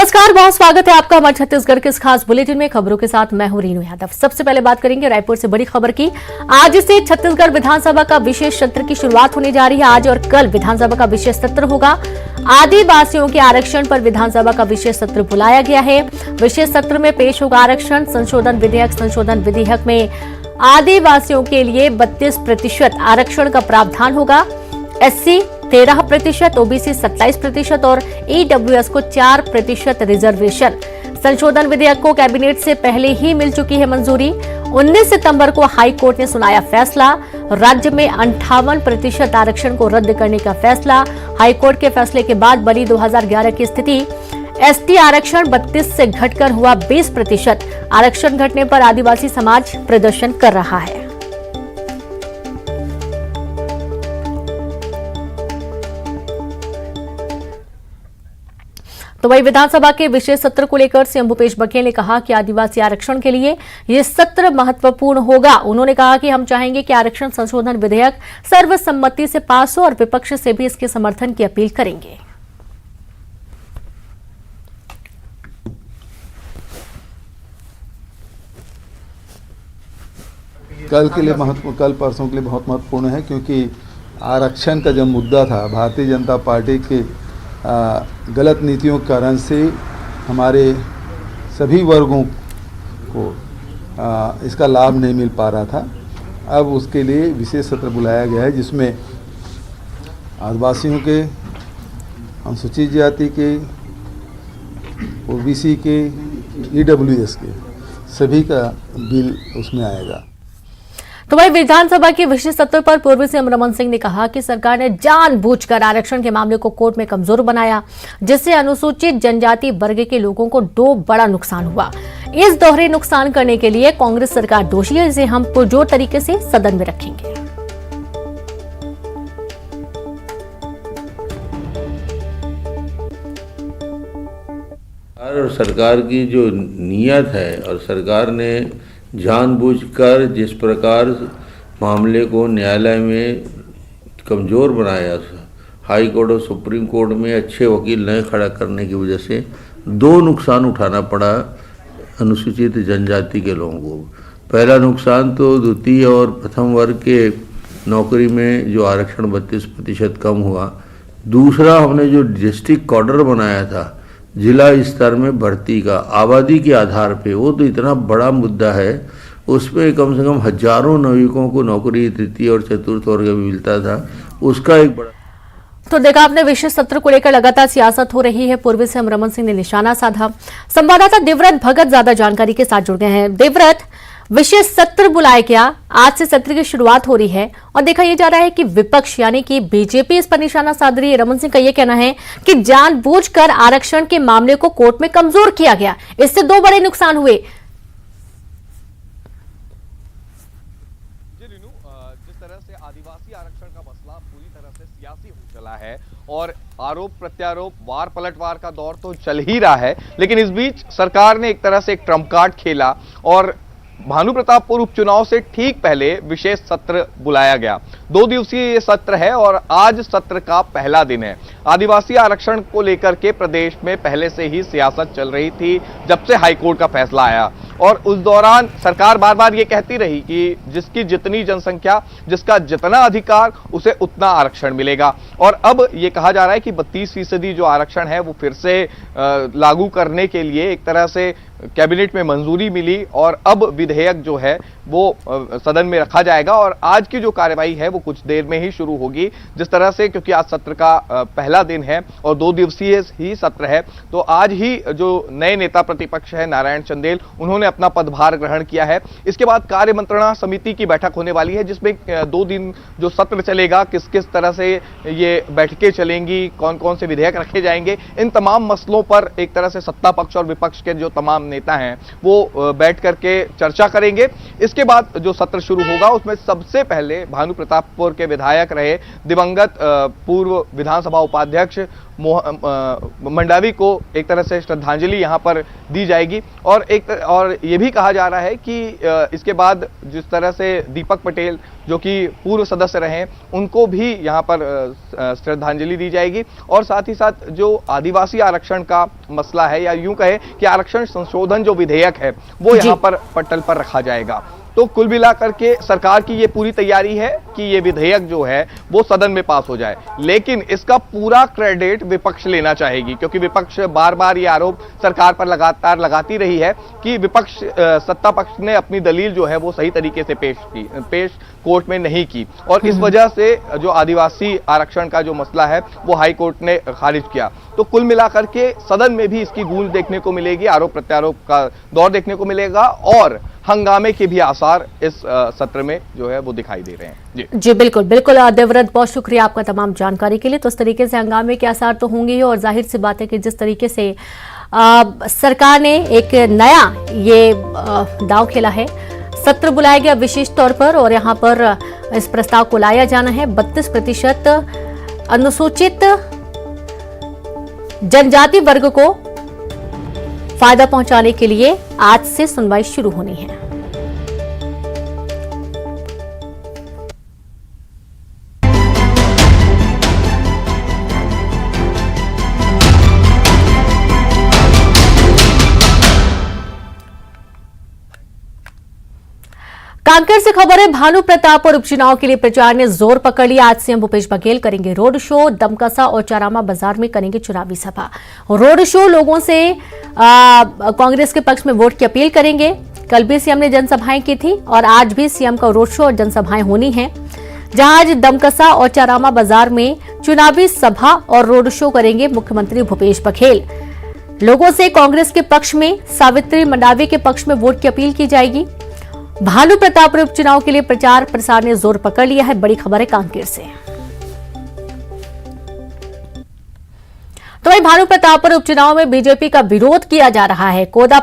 नमस्कार, बहुत स्वागत है आपका हमारे छत्तीसगढ़ के इस खास बुलेटिन में। खबरों के साथ मैं हूं रीनू यादव। सबसे पहले बात करेंगे रायपुर से बड़ी खबर की। आज से छत्तीसगढ़ विधानसभा का विशेष सत्र की शुरुआत होने जा रही है। आज और कल विधानसभा का विशेष सत्र होगा। आदिवासियों के आरक्षण पर विधानसभा का विशेष सत्र बुलाया गया है। विशेष सत्र में पेश होगा आरक्षण संशोधन विधेयक। संशोधन विधेयक में आदिवासियों के लिए 32% आरक्षण का प्रावधान होगा। एससी 13%, ओबीसी 27% और ईडब्ल्यूएस को 4% रिजर्वेशन। संशोधन विधेयक को कैबिनेट से पहले ही मिल चुकी है मंजूरी। 19 सितंबर को हाई कोर्ट ने सुनाया फैसला। राज्य में 58% आरक्षण को रद्द करने का फैसला। हाई कोर्ट के फैसले के बाद बनी 2011 की स्थिति। एसटी आरक्षण 32 से घटकर हुआ 20%। आरक्षण घटने पर आदिवासी समाज प्रदर्शन कर रहा है। तो वही विधानसभा के विशेष सत्र को लेकर सीएम भूपेश बघेल ने कहा कि आदिवासी आरक्षण के लिए यह सत्र महत्वपूर्ण होगा। उन्होंने कहा कि हम चाहेंगे कि आरक्षण संशोधन विधेयक सर्वसम्मति से पास हो और विपक्ष से भी इसके समर्थन की अपील करेंगे। कल परसों के लिए बहुत महत्वपूर्ण है, क्योंकि आरक्षण का जो मुद्दा था, भारतीय जनता पार्टी के गलत नीतियों के कारण से हमारे सभी वर्गों को इसका लाभ नहीं मिल पा रहा था। अब उसके लिए विशेष सत्र बुलाया गया है, जिसमें आदिवासियों के, अनुसूचित जाति के, ओबीसी के, ईडब्ल्यूएस के सभी का बिल उसमें आएगा। तो वही विधानसभा के विशेष सत्र पर पूर्व सीएम रमन सिंह ने कहा कि सरकार ने जानबूझकर आरक्षण के मामले को कोर्ट में कमजोर बनाया, जिससे अनुसूचित जनजाति वर्ग के लोगों को दो बड़ा नुकसान हुआ। इस दोहरे नुकसान करने के लिए कांग्रेस सरकार दोषी है, जिसे हम पुरजोर तरीके से सदन में रखेंगे। और सरकार की जो नीयत है, और सरकार ने जानबूझकर जिस प्रकार मामले को न्यायालय में कमज़ोर बनाया, हाई कोर्ट और सुप्रीम कोर्ट में अच्छे वकील न खड़ा करने की वजह से दो नुकसान उठाना पड़ा अनुसूचित जनजाति के लोगों को। पहला नुकसान तो द्वितीय और प्रथम वर्ग के नौकरी में जो आरक्षण 32% कम हुआ। दूसरा, हमने जो डिस्ट्रिक्ट कॉर्डर बनाया था जिला स्तर में भर्ती का आबादी के आधार पे, वो तो इतना बड़ा मुद्दा है। उसमें कम से कम हजारों नागरिकों को नौकरी तृतीय और चतुर्थ वर्ग में मिलता था। उसका एक बड़ा तो देखा आपने, विशेष सत्र को लेकर लगातार सियासत हो रही है। पूर्व सीएम रमन सिंह ने निशाना साधा। संवाददाता देवव्रत भगत ज्यादा जानकारी के साथ जुड़ गए हैं। देवव्रत, विशेष सत्र बुलाया गया, आज से सत्र की शुरुआत हो रही है और देखा यह जा रहा है कि विपक्ष यानी कि बीजेपी इस पर निशाना साध रही है। रमन सिंह का यह कहना है कि जानबूझकर आरक्षण के मामले को कोर्ट में कमजोर किया गया, इससे दो बड़े नुकसान हुए। जिस तरह से आदिवासी आरक्षण का मसला पूरी तरह से सियासी हो चला है और आरोप प्रत्यारोप, वार पलटवार का दौर तो चल ही रहा है, लेकिन इस बीच सरकार ने एक तरह से एक ट्रम्प कार्ड खेला और भानु प्रतापपुर उपचुनाव से ठीक पहले विशेष सत्र बुलाया गया। 2 दिवसीय ये सत्र है और आज सत्र का पहला दिन है। आदिवासी आरक्षण को लेकर के प्रदेश में पहले से ही सियासत चल रही थी, जब से हाईकोर्ट का फैसला आया, और उस दौरान सरकार बार बार ये कहती रही कि जिसकी जितनी जनसंख्या, जिसका जितना अधिकार, उसे उतना आरक्षण मिलेगा। और अब ये कहा जा रहा है कि 32% जो आरक्षण है वो फिर से लागू करने के लिए एक तरह से कैबिनेट में मंजूरी मिली और अब विधेयक जो है वो सदन में रखा जाएगा और आज की जो कार्यवाही है वो कुछ देर में ही शुरू होगी। जिस तरह से, क्योंकि आज सत्र का पहला दिन है और 2 दिवसीय ही सत्र है, तो आज ही जो नए नेता प्रतिपक्ष है नारायण चंदेल, उन्होंने अपना पदभार ग्रहण किया है। इसके बाद कार्य मंत्रणा समिति की बैठक होने वाली है, जिसमें 2 दिन जो सत्र चलेगा, किस किस तरह से ये बैठकें चलेंगी, कौन कौन से विधेयक रखे जाएंगे, इन तमाम मसलों पर एक तरह से सत्ता पक्ष और विपक्ष के जो तमाम तमाम नेता हैं वो बैठ करके चर्चा करेंगे। इसके बाद जो सत्र शुरू होगा उसमें सबसे पहले भानु प्रतापपुर के विधायक रहे दिवंगत पूर्व विधानसभा उपाध्यक्ष मंडावी को एक तरह से श्रद्धांजलि यहां पर दी जाएगी और ये भी कहा जा रहा है कि इसके बाद जिस तरह से दीपक पटेल जो कि पूर्व सदस्य रहे उनको भी यहां पर श्रद्धांजलि दी जाएगी और साथ ही साथ जो आदिवासी आरक्षण का मसला है या यूं कहे कि आरक्षण संशोधन जो विधेयक है वो यहां पर पटल पर रखा जाएगा। तो कुल मिलाकर के सरकार की ये पूरी तैयारी है कि ये विधेयक जो है वो सदन में पास हो जाए, लेकिन इसका पूरा क्रेडिट विपक्ष लेना चाहेगी क्योंकि विपक्ष बार बार ये आरोप सरकार पर लगातार लगाती रही है कि विपक्ष सत्ता पक्ष ने अपनी दलील जो है वो सही तरीके से पेश कोर्ट में नहीं की और इस वजह से जो आदिवासी आरक्षण का जो मसला है वो हाई कोर्ट ने खारिज किया। तो कुल मिलाकर के सदन में भी इसकी गूंज देखने को मिलेगी, आरोप प्रत्यारोप का दौर देखने को मिलेगा और हंगामे के भी आसार इस सत्र में जो है वो दिखाई दे रहे हैं। जी बिल्कुल बिल्कुल देवव्रत, बहुत शुक्रिया आपका तमाम जानकारी के लिए। तो इस तरीके से हंगामे के आसार तो होंगे ही और जाहिर सी बात है कि जिस तरीके से सरकार ने एक नया ये दांव खेला है, सत्र बुलाया गया विशेष तौर पर और यहां पर इस प्रस्ताव को लाया जाना है। 32% अनुसूचित जनजाति वर्ग को फायदा पहुंचाने के लिए आज से सुनवाई शुरू होनी है। कांकेर से खबर है, भानु प्रताप और उपचुनाव के लिए प्रचार ने जोर पकड़ लिया। आज सीएम भूपेश बघेल करेंगे रोड शो, दमकसा और चारामा बाजार में करेंगे चुनावी सभा। रोड शो लोगों से कांग्रेस के पक्ष में वोट की अपील करेंगे। कल भी सीएम ने जनसभाएं की थी और आज भी सीएम का रोड शो और जनसभाएं होनी है, जहां आज दमकसा और चारामा बाजार में चुनावी सभा और रोड शो करेंगे मुख्यमंत्री भूपेश बघेल। लोगों से कांग्रेस के पक्ष में, सावित्री मंडावी के पक्ष में वोट की अपील की जाएगी। भानु प्रताप उपचुनाव के लिए प्रचार प्रसार ने जोर पकड़ लिया है। बड़ी खबर है कांकेर से। तो भाई भानु प्रताप उपचुनाव में बीजेपी का विरोध किया जा रहा है। कोदा